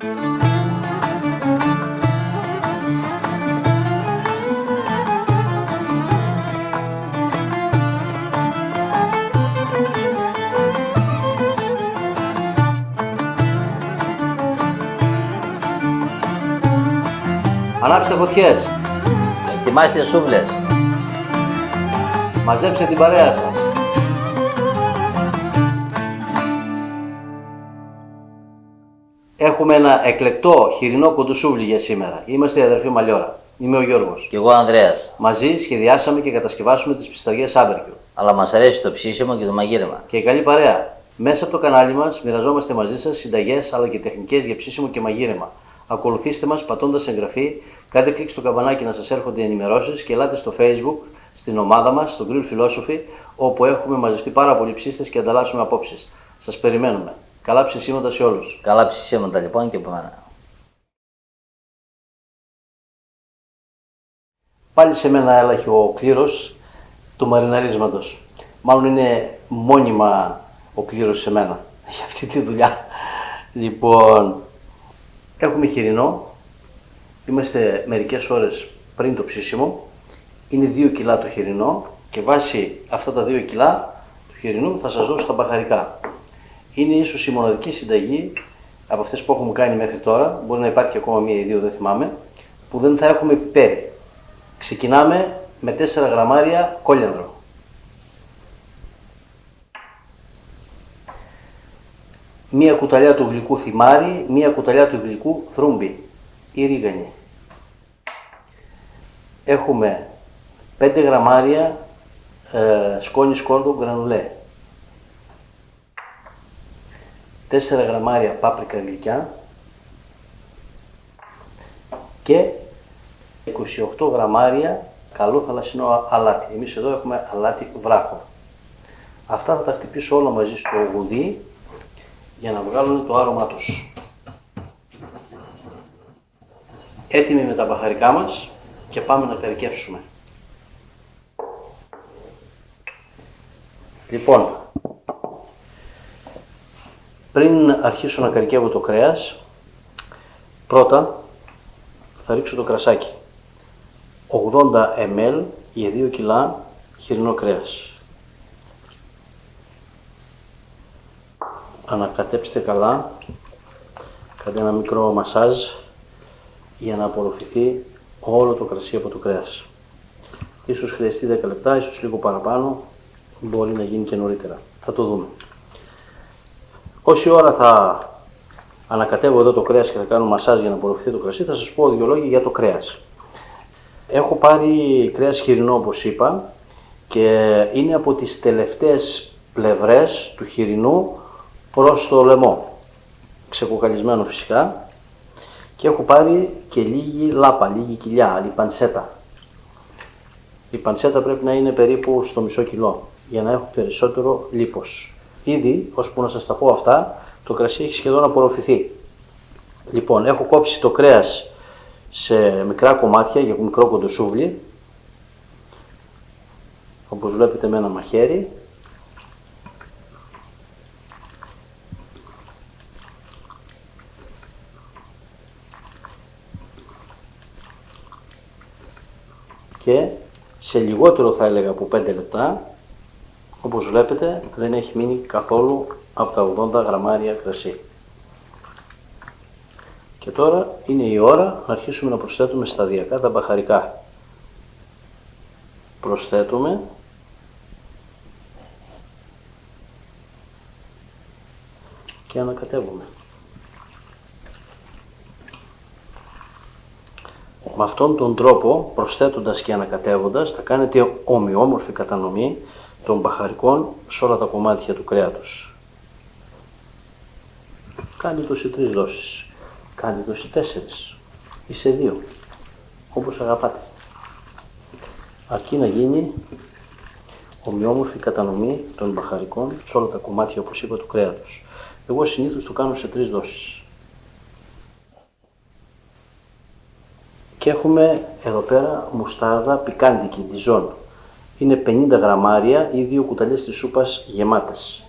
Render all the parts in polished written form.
Ανάψτε φωτιές. Ετοιμάστε σούβλες. Μαζέψτε την παρέα σας. Έχουμε ένα εκλεκτό χοιρινό κοντοσούβλι για σήμερα. Είμαστε η αδερφή Μαλιόρα. Είμαι ο Γιώργος. Κι εγώ ο Ανδρέας. Μαζί σχεδιάσαμε και κατασκευάσουμε τις ψισταριές Άμπερκιου. Αλλά μας αρέσει το ψήσιμο και το μαγείρεμα. Και η καλή παρέα. Μέσα από το κανάλι μας μοιραζόμαστε μαζί σας συνταγές αλλά και τεχνικές για ψήσιμο και μαγείρεμα. Ακολουθήστε μας πατώντας εγγραφή, κάντε κλικ στο καμπανάκι να σας έρχονται οι ενημερώσεις και ελάτε στο Facebook, στην ομάδα μας, στο Grill Philosophy, όπου έχουμε μαζευτεί πάρα πολλοί ψήστες και ανταλλάσσουμε απόψεις. Σας περιμένουμε. Καλά ψησίματα σε όλους. Καλά ψησίματα λοιπόν και από μένα. Πάλι σε μένα έλαχε ο κλήρος του μαριναρίσματος. Μάλλον είναι μόνιμα ο κλήρος σε μένα για αυτή τη δουλειά. Λοιπόν, έχουμε χοιρινό. Είμαστε μερικές ώρες πριν το ψήσιμο. Είναι 2 κιλά το χοιρινό και βάσει αυτά τα 2 κιλά του χοιρινού θα σας δώσω τα μπαχαρικά. Είναι ίσως η μοναδική συνταγή από αυτές που έχουμε κάνει μέχρι τώρα, μπορεί να υπάρχει ακόμα μία ή δύο, δεν θυμάμαι, που δεν θα έχουμε πιπέρι. Ξεκινάμε με 4 γραμμάρια κόλιανδρο. Μία κουταλιά του γλυκού θυμάρι, μία κουταλιά του γλυκού θρούμπι ή ρίγανη. Έχουμε 5 γραμμάρια σκόνη σκόρδο γκρανουλέ. 4 γραμμάρια πάπρικα γλυκιά και 28 γραμμάρια καλό θαλασσινό αλάτι. Εμείς εδώ έχουμε αλάτι βράχο. Αυτά θα τα χτυπήσω όλα μαζί στο γουδί για να βγάλουν το άρωμά τους. Έτοιμοι με τα μπαχαρικά μας και πάμε να περικεύσουμε. Λοιπόν, πριν αρχίσω να καρικεύω το κρέας, πρώτα θα ρίξω το κρασάκι. 80 ml για 2 κιλά χοιρινό κρέας. Ανακατέψτε καλά, κάντε ένα μικρό μασάζ για να απορροφηθεί όλο το κρασί από το κρέας. Ίσως χρειαστεί 10 λεπτά, ίσως λίγο παραπάνω, μπορεί να γίνει και νωρίτερα. Θα το δούμε. Όση ώρα θα ανακατεύω εδώ το κρέας και θα κάνω μασάζ για να απορροφηθεί το κρασί, θα σας πω 2 λόγια για το κρέας. Έχω πάρει κρέας χοιρινό όπως είπα και είναι από τις τελευταίες πλευρές του χοιρινού προς το λαιμό. Ξεκοκαλισμένο φυσικά. Και έχω πάρει και λίγη λάπα, λίγη κοιλιά, άλλη πανσέτα. Η πανσέτα πρέπει να είναι περίπου στο μισό κιλό για να έχω περισσότερο λίπος. Ήδη, ώσπου να σας τα πω αυτά, το κρασί έχει σχεδόν απορροφηθεί. Λοιπόν, έχω κόψει το κρέας σε μικρά κομμάτια για μικρό κοντοσούβλι, όπως βλέπετε με ένα μαχαίρι. Και σε λιγότερο θα έλεγα από 5 λεπτά, όπως βλέπετε δεν έχει μείνει καθόλου από τα 80 γραμμάρια κρασί. Και τώρα είναι η ώρα να αρχίσουμε να προσθέτουμε σταδιακά τα μπαχαρικά. Προσθέτουμε και ανακατεύουμε. Με αυτόν τον τρόπο, προσθέτοντας και ανακατεύοντας, θα κάνετε ομοιόμορφη κατανομή των μπαχαρικών σε όλα τα κομμάτια του κρέατος. Κάντε το σε 3 δόσεις, κάντε το σε 4 ή σε 2, όπως αγαπάτε. Αρκεί να γίνει ομοιόμορφη κατανομή των μπαχαρικών σε όλα τα κομμάτια, όπως είπα, του κρέατος. Εγώ συνήθως το κάνω σε 3 δόσεις. Και έχουμε εδώ πέρα μουστάρδα πικάντικη, διζόν. Είναι 50 γραμμάρια ή 2 κουταλιές της σούπας γεμάτες.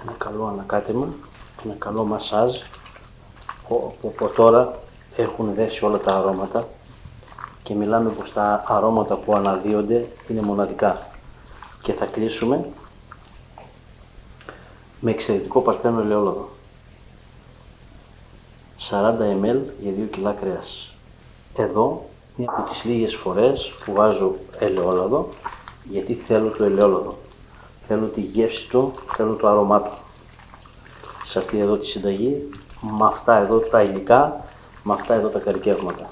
ένα καλό ανακάτεμα, ένα καλό μασάζ. Από τώρα έχουν δέσει όλα τα αρώματα και μιλάμε πως τα αρώματα που αναδύονται είναι μοναδικά. Και θα κλείσουμε με εξαιρετικό παρθένο ελαιόλαδο. 40 ml για 2 κιλά κρέας. Εδώ είναι από τις λίγες φορές που βάζω ελαιόλαδο, γιατί θέλω το ελαιόλαδο. Θέλω τη γεύση του, θέλω το αρώμα του. Σε αυτή εδώ τη συνταγή, με αυτά εδώ τα υλικά, με αυτά εδώ τα καρικεύματα.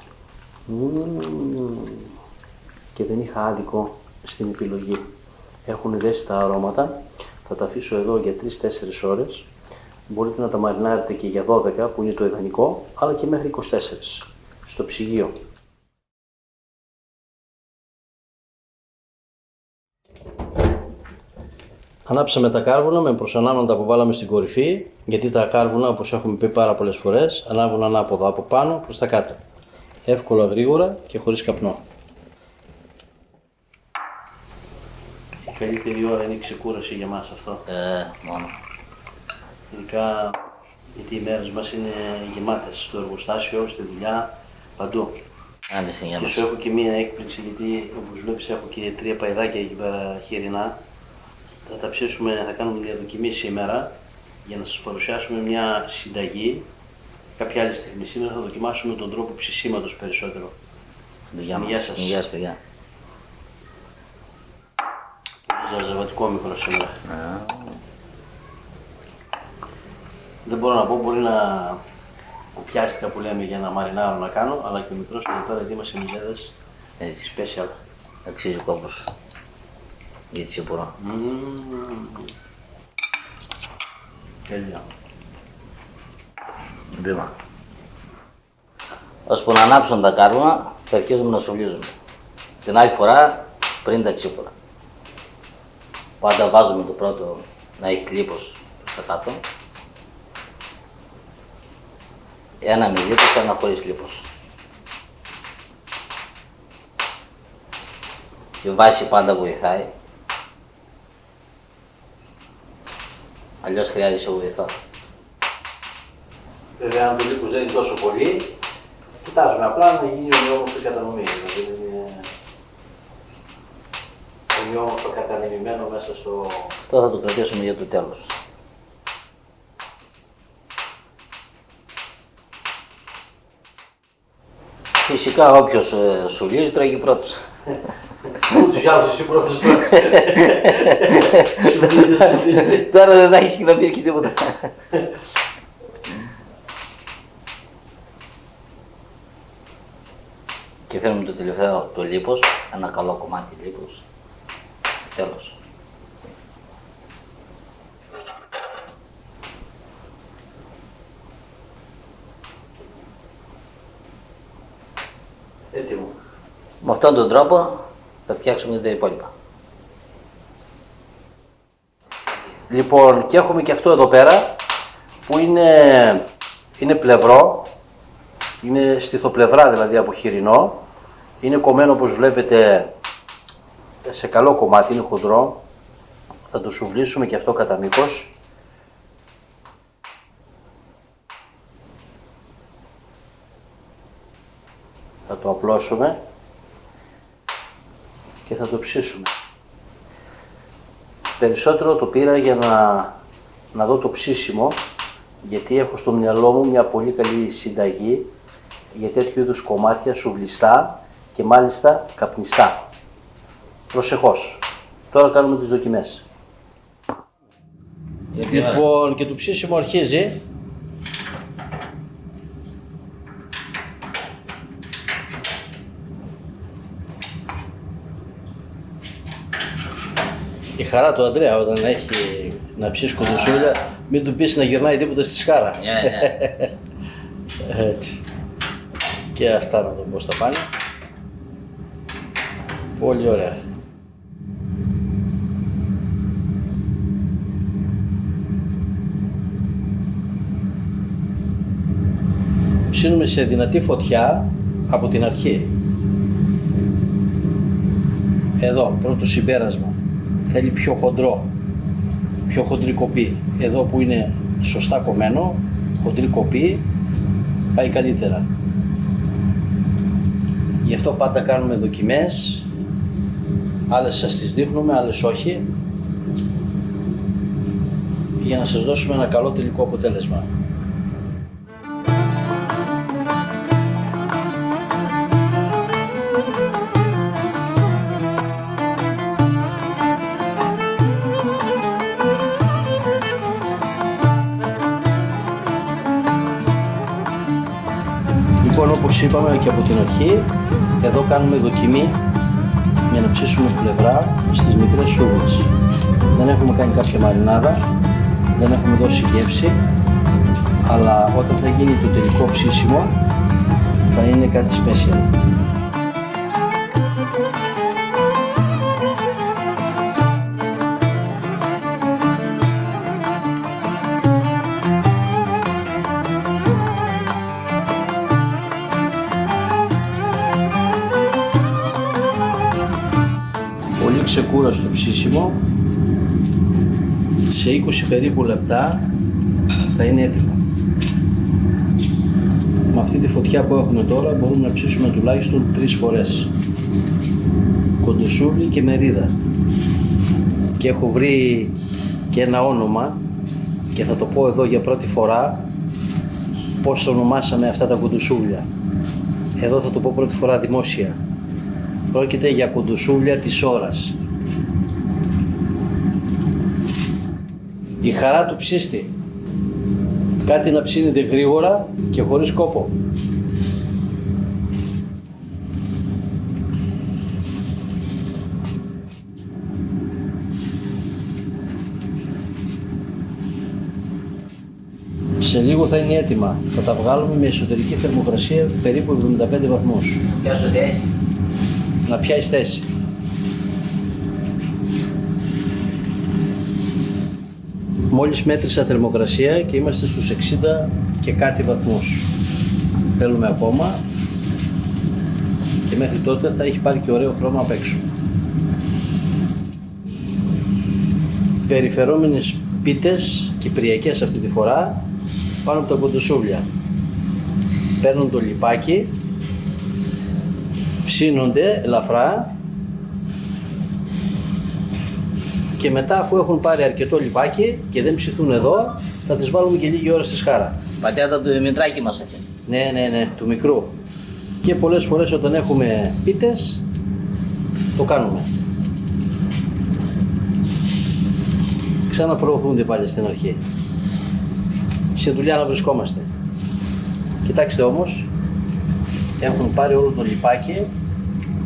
Και δεν είχα άδικο στην επιλογή. Έχουν δέσει τα αρώματα, θα τα αφήσω εδώ για 3-4 ώρες. Μπορείτε να τα μαρινάρετε και για 12 που είναι το ιδανικό, αλλά και μέχρι 24 στο ψυγείο. Ανάψαμε τα κάρβουνα με προσανάνοντα που βάλαμε στην κορυφή, γιατί τα κάρβουνα, όπως έχουμε πει πάρα πολλές φορές, ανάβουν ανάποδα από πάνω προς τα κάτω. Εύκολα, γρήγορα και χωρίς καπνό. Η καλύτερη ώρα είναι η ξεκούραση για μας αυτό. Μόνο. Ειδικά γιατί οι μέρες μας είναι γεμάτες στο εργοστάσιο, στη δουλειά, παντού. Άντε στην Και σου έχω και μία έκπληξη, γιατί όπως βλέπεις έχω και 3 παϊδάκια εκεί πέρα χοιρινά. Θα τα ψήσουμε, θα κάνουμε διαδοκιμή σήμερα για να σας παρουσιάσουμε μια συνταγή. Κάποια άλλη στιγμή σήμερα θα δοκιμάσουμε τον τρόπο ψησίματος περισσότερο. Γεια σας, παιδιά. Ζαζαβατικό μικρό σήμερα. Δεν μπορώ να πω, μπορεί να κουπιάστηκα που λέμε για να μαρινάρω να κάνω, αλλά και μικρός εδώ πέρα ετοίμασε μιζέδες special. Αξίζει ο κόπος. Για τσίπουρο. Τέλεια. Βήμα. Ώσπου να ανάψουν τα κάρβουνα, θα αρχίζουμε να σουβλίζουμε. Την άλλη φορά πριν τα τσίπουρα. Πάντα βάζουμε το πρώτο να έχει λίπος στα κάτω. Ένα με λίπος, ένα χωρίς λίπος. Η βάση πάντα βοηθάει. Αλλιώς χρειάζεσαι βοηθό. Βέβαια, αν το λίπος δεν είναι τόσο πολύ, κοιτάζουμε απλά να γίνει ομοιόμορφη κατανομή. Δηλαδή είναι ομοιόμορφα κατανεμημένο μέσα στο... Αυτό θα το κρατήσουμε για το τέλος. Φυσικά όποιος σουλίζει τρώγει πρώτος. Ούτως ή άλλως εσύ πρώτος τρως. Τώρα δεν θα έχεις και να πεις και τίποτα. Και φέρνουμε το τελευταίο, το λίπος, ένα καλό κομμάτι λίπος. Τέλος. Έτοιμο. Με αυτόν τον τρόπο θα φτιάξουμε τα υπόλοιπα. Λοιπόν, και έχουμε και αυτό εδώ πέρα που είναι πλευρό, είναι στιθοπλευρά δηλαδή από χοιρινό, είναι κομμένο όπως βλέπετε σε καλό κομμάτι, είναι χοντρό, θα το σουβλήσουμε και αυτό κατά μήκος. Θα το απλώσουμε και θα το ψήσουμε. Περισσότερο το πήρα για να δω το ψήσιμο, γιατί έχω στο μυαλό μου μια πολύ καλή συνταγή για τέτοιου είδους κομμάτια σουβλιστά και μάλιστα καπνιστά. Προσεχώς. Τώρα κάνουμε τις δοκιμές. Λοιπόν, και το ψήσιμο αρχίζει. Η χαρά του Αντρέα όταν έχει να ψήσει κοντοσούλια, μην του πεις να γυρνάει τίποτα στη σκάρα. Έτσι. Και αυτά να δω πώς θα πάνε. Πολύ ωραία. Ψήνουμε σε δυνατή φωτιά από την αρχή. Εδώ, πρώτο συμπέρασμα. Θέλει πιο χοντρό, πιο χοντρή κοπή. εδώ που είναι σωστά κομμένο, χοντρή κοπή, πάει καλύτερα. Γι' αυτό πάντα κάνουμε δοκιμές, άλλες σας τις δείχνουμε, άλλες όχι, για να σας δώσουμε ένα καλό τελικό αποτέλεσμα. Λοιπόν, όπως είπαμε και από την αρχή, εδώ κάνουμε δοκιμή για να ψήσουμε πλευρά στις μικρές σούβλες. Δεν έχουμε κάνει κάποια μαρινάδα, δεν έχουμε δώσει γεύση, αλλά όταν θα γίνει το τελικό ψήσιμο θα είναι κάτι special. Πολύ ξεκούραστο ψήσιμο, σε 20 περίπου λεπτά θα είναι έτοιμο. Με αυτή τη φωτιά που έχουμε τώρα μπορούμε να ψήσουμε τουλάχιστον 3 φορές. Κοντοσούβλι και μερίδα. Και έχω βρει και ένα όνομα και θα το πω εδώ για πρώτη φορά πώς ονομάσαμε αυτά τα κοντοσούβλια. Εδώ θα το πω πρώτη φορά δημόσια. Πρόκειται για κοντοσούβλια της ώρας. Η χαρά του ψήστη. Κάτι να ψήνεται γρήγορα και χωρίς κόπο. Σε λίγο θα είναι έτοιμα. Θα τα βγάλουμε με εσωτερική θερμοκρασία περίπου 75 βαθμούς. Πιάσω θέση. Να πιάσεις θέση. Μόλις μέτρησα θερμοκρασία και είμαστε στους 60 και κάτι βαθμούς. Θέλουμε ακόμα και μέχρι τότε θα έχει πάρει και ωραίο χρώμα απ' έξω. Περιφερόμενες πίτες, κυπριακές αυτή τη φορά, πάνω από τα κοντοσούβλια. Παίρνουν το λιπάκι, ψήνονται ελαφρά και μετά, αφού έχουν πάρει αρκετό λιπάκι και δεν ψηθούν εδώ, θα τις βάλουμε και λίγη ώρα στη σχάρα. Πατάτα του Δημητράκη μας αυτή. Ναι, του μικρού. Και πολλές φορές όταν έχουμε πίτες, το κάνουμε. Ξαναπροωθούνται πάλι στην αρχή. Σε δουλειά να βρισκόμαστε. Κοιτάξτε όμως, έχουν πάρει όλο το λιπάκι,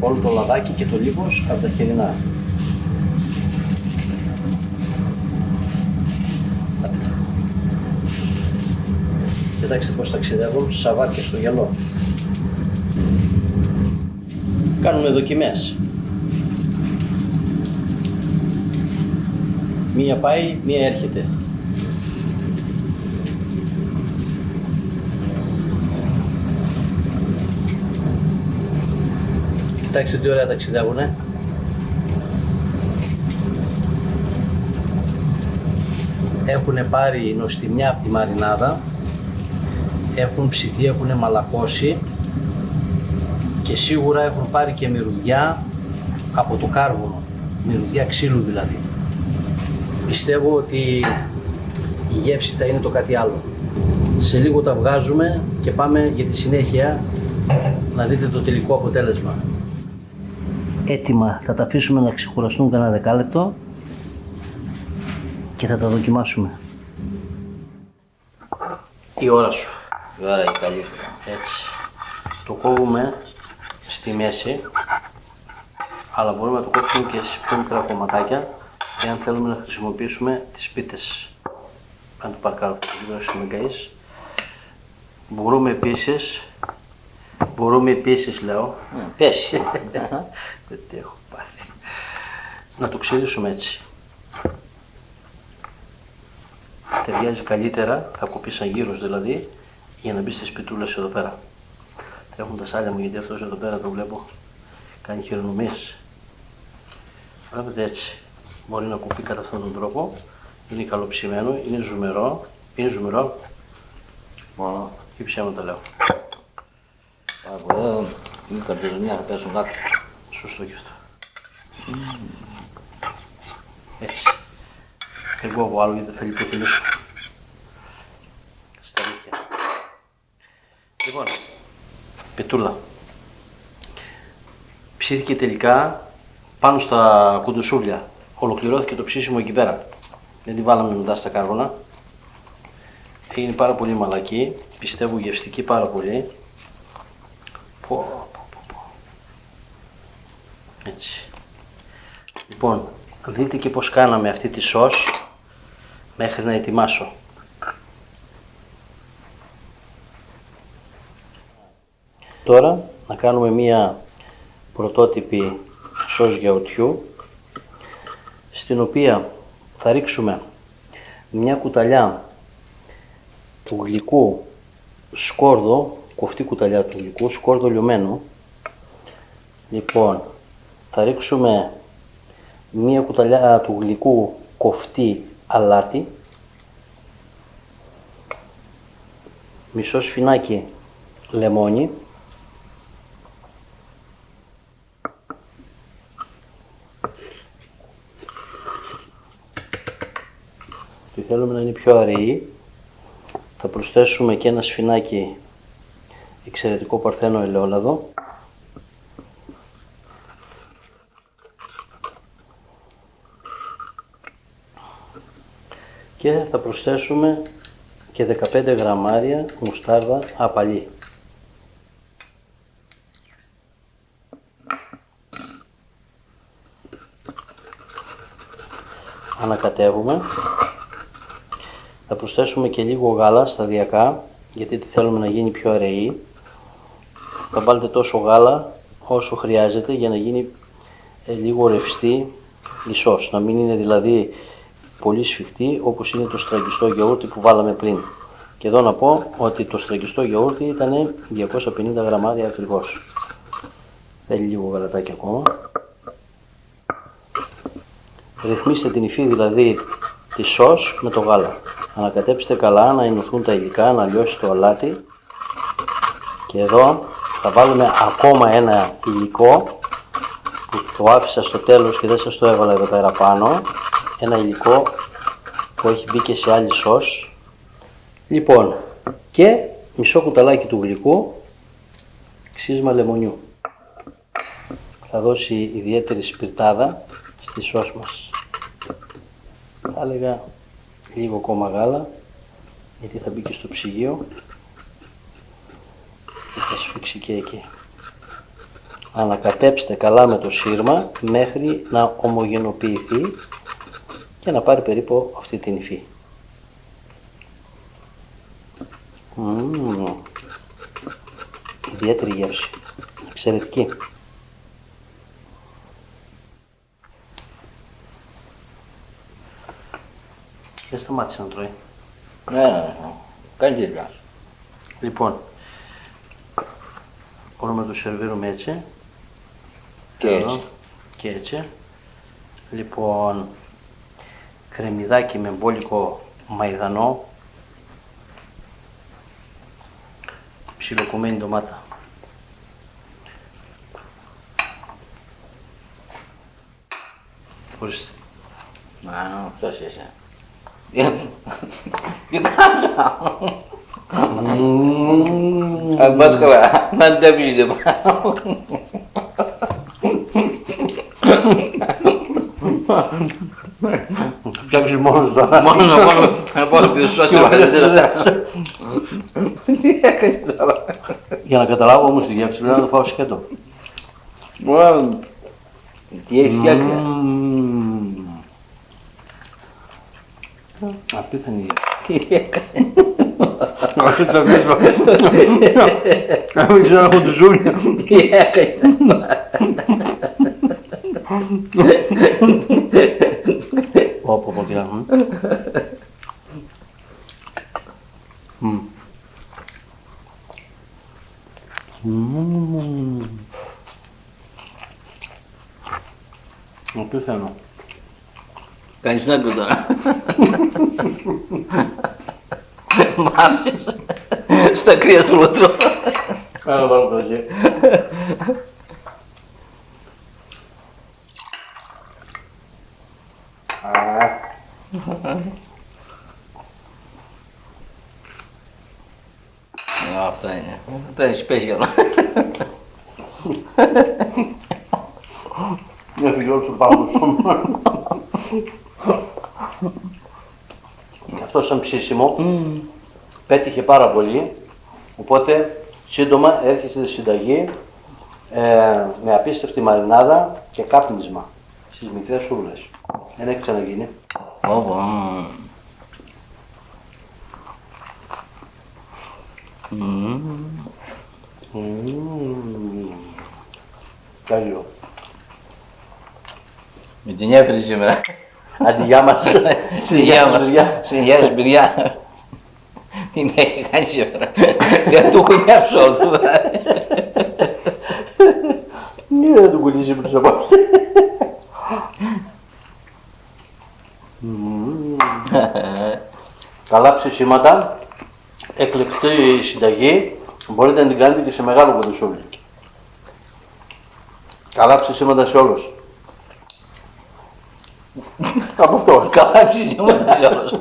όλο το λαδάκι και το λίπος από τα χοιρινά. Κοιτάξτε πώς ταξιδεύουν σαν βάρκες στο γυαλό. Κάνουμε δοκιμές. Μία πάει, μία έρχεται. Κοιτάξτε τι ωραία ταξιδεύουνε. Έχουν πάρει νοστιμιά από τη μαρινάδα, έχουν ψηθεί, έχουν μαλακώσει και σίγουρα έχουν πάρει και μυρωδιά από το κάρβουνο, μυρωδιά ξύλου δηλαδή. Πιστεύω ότι η γεύση θα είναι το κάτι άλλο. Σε λίγο τα βγάζουμε και πάμε για τη συνέχεια να δείτε το τελικό αποτέλεσμα. Έτοιμα, θα τα αφήσουμε να ξεκουραστούν κανένα δεκάλεπτο και θα τα δοκιμάσουμε. Η ώρα σου. Η ώρα η καλή. Έτσι. Το κόβουμε στη μέση, αλλά μπορούμε να το κόψουμε και σε πιο μικρά κομματάκια εάν θέλουμε να χρησιμοποιήσουμε τις πίτες. Αν το παρκάρω αυτό το λίγο, μπορούμε επίσης λέω, Πέσει. τι έχω πάθει, να το ξύρισουμε έτσι. Ταιριάζει καλύτερα, θα κοπεί γύρος δηλαδή, για να μπει στις πιτούλες εδώ πέρα. Θα έχουν τα σάλια μου, γιατί αυτός εδώ πέρα το βλέπω κάνει χειρονομίες. Βλέπετε έτσι, μπορεί να κοπεί κατά αυτόν τον τρόπο Είναι καλοψημένο, είναι ζουμερό. Είναι ζουμερό. Μόνο. Τι ψέματα λέω. Πάρα πολύ. Είναι καρδιοζωνία, θα πέσουν κάτω. Σωστό και αυτό. Έτσι. Δεν κόβω άλλο γιατί θα λιποθυμίσω. Στα αλήθεια. Λοιπόν, πετούλα. Ψήθηκε τελικά πάνω στα κουντοσούβλια. Ολοκληρώθηκε το ψήσιμο εκεί πέρα. Δεν τη βάλαμε μετά στα κάρβωνα. Έγινε πάρα πολύ μαλακή. Πιστεύω γευστική πάρα πολύ. Έτσι. Λοιπόν, δείτε και πως κάναμε αυτή τη σως μέχρι να ετοιμάσω. Τώρα να κάνουμε μία πρωτότυπη σως γιαουρτιού, στην οποία θα ρίξουμε μια κουταλιά του γλυκού σκόρδο, κοφτή κουταλιά του γλυκού σκόρδο λιωμένο. Λοιπόν, θα ρίξουμε μία κουταλιά του γλυκού κοφτή αλάτι, μισό σφινάκι λεμόνι, και θέλουμε να είναι πιο αραιή, θα προσθέσουμε και ένα σφινάκι εξαιρετικό παρθένο ελαιόλαδο, και θα προσθέσουμε και 15 γραμμάρια μουστάρδα απαλή. Ανακατεύουμε. Θα προσθέσουμε και λίγο γάλα σταδιακά, γιατί θέλουμε να γίνει πιο αραιή. Θα βάλετε τόσο γάλα όσο χρειάζεται για να γίνει λίγο ρευστή η σως. Να μην είναι δηλαδή πολύ σφιχτή όπως είναι το στραγγιστό γιαούρτι που βάλαμε πριν. Και εδώ να πω ότι το στραγγιστό γιαούρτι ήταν 250 γραμμάρια ακριβώς. Θέλει λίγο γαλατάκι ακόμα. Ρυθμίστε την υφή δηλαδή τη σως με το γάλα. Ανακατέψτε καλά να ενωθούν τα υλικά, να λιώσει το αλάτι. Και εδώ θα βάλουμε ακόμα ένα υλικό που το άφησα στο τέλος και δεν σας το έβαλα εδώ πέρα πάνω. Ένα υλικό που έχει μπει και σε άλλη σως. Λοιπόν, και μισό κουταλάκι του γλυκού ξύσμα λεμονιού. Θα δώσει ιδιαίτερη σπιρτάδα στη σως μας. Θα έλεγα λίγο ακόμα γάλα, γιατί θα μπει και στο ψυγείο και θα σφίξει και εκεί. Ανακατέψτε καλά με το σύρμα μέχρι να ομογενοποιηθεί και να πάρει περίπου αυτή την υφή. Ιδιαίτερη γεύση. Εξαιρετική. Δεν σταμάτησε να τρώει. Ναι. Κάνει τη δουλειά. Λοιπόν, μπορούμε να το σερβίρουμε έτσι. Και έτσι. Και έτσι. Λοιπόν, κρεμμυδάκι με μπόλικο μαϊδανό, ψιλοκομμένη ντομάτα. Ορίστε. Αυτός είσαι. Τι κάνα. Αν πας καλά, να τα πεις δεν πάω. Θα φτιάξεις μόνος τώρα. Μόνο να πάω πίσω σου, τι έκανες τώρα. Για να καταλάβω όμως τη γεύση πρέπει να το φάω σκέτο. Τι έχει φτιάξει. Απίθανη γεύση. Τι έκανε. Όχι στο πίσω. Δεν ξέρω να έχω τουζούνια. Τι έκανε. Πω, κοίτα. Απίθανο. Κάνεις να τώρα. Μ' άφησες στα κρύα του λωτρό. Άρα βάλω το εκεί. Αυτό είναι. Αυτό είναι special. Έφυγε όλο το πάνω σώμα. Αυτό σαν ψήσιμο πέτυχε πάρα πολύ, οπότε σύντομα έρχεται στη συνταγή με απίστευτη μαρινάδα και κάπνισμα στις μικρές σούβλες. Δεν έχει ξαναγίνει. Όπο. Τέλειο. Με την έφερε σήμερα. Αντιγιά μας. Συνεχιά μας. Συνεχιά σας παιδιά. Τι με έχει κάνει σήμερα. Δεν του έχω νιάψει όλο το βράδυ. Ναι, δεν του κολλήσει πριν από αυτό. Καλά ψησίματα, εκλεκτή συνταγή, μπορείτε να την κάνετε και σε μεγάλο κοντοσούβλι. Καλά ψησίματα σε όλους. Από αυτό. Καλά ψησίματα σε όλους.